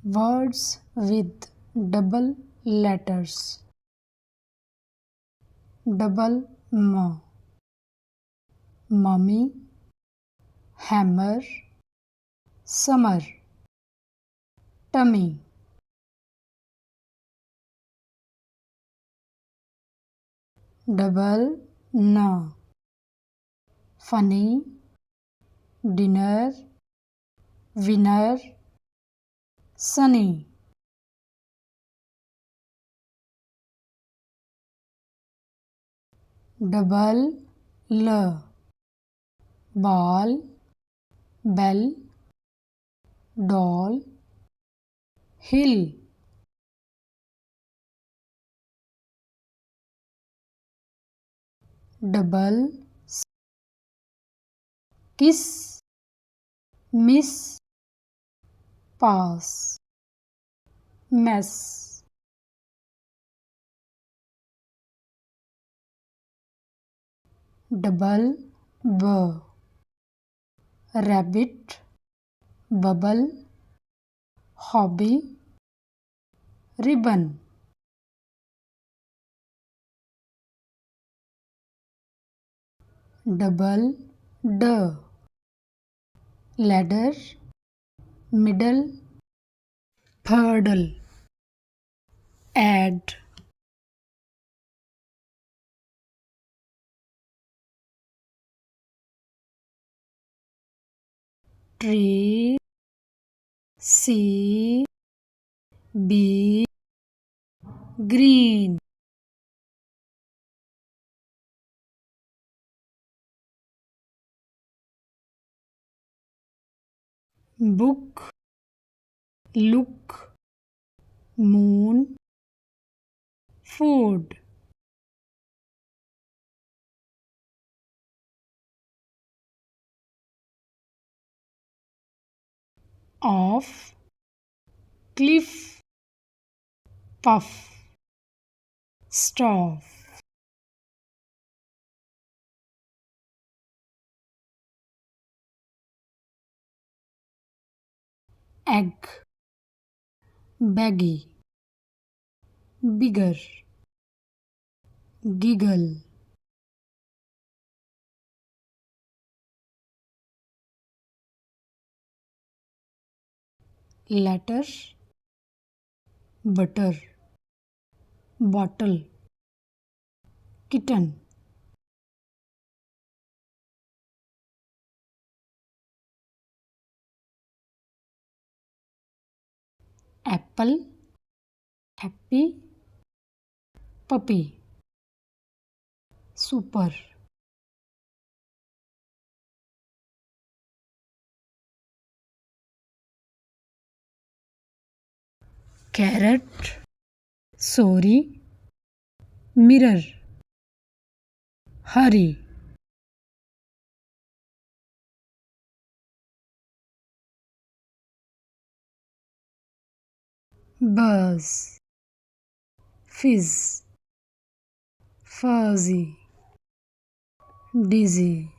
Words with double letters. Double M. Mummy, hammer, summer, tummy. Double N. Funny, dinner, winner, sunny. Double L. Ball, bell, doll, hill. Double kiss, miss, pass, mess. Double B. Rabbit, bubble, hobby, ribbon. Double D. Ladder, middle, puddle. Add. Tree, C, B, green. Book, look, moon, food. Off, cliff, puff, stove. Egg, baggy, bigger, giggle. Letter, butter, bottle, kitten. Apple, happy, puppy, super. Carrot, sorry, mirror, hurry. Buzz, fizz, fuzzy, dizzy.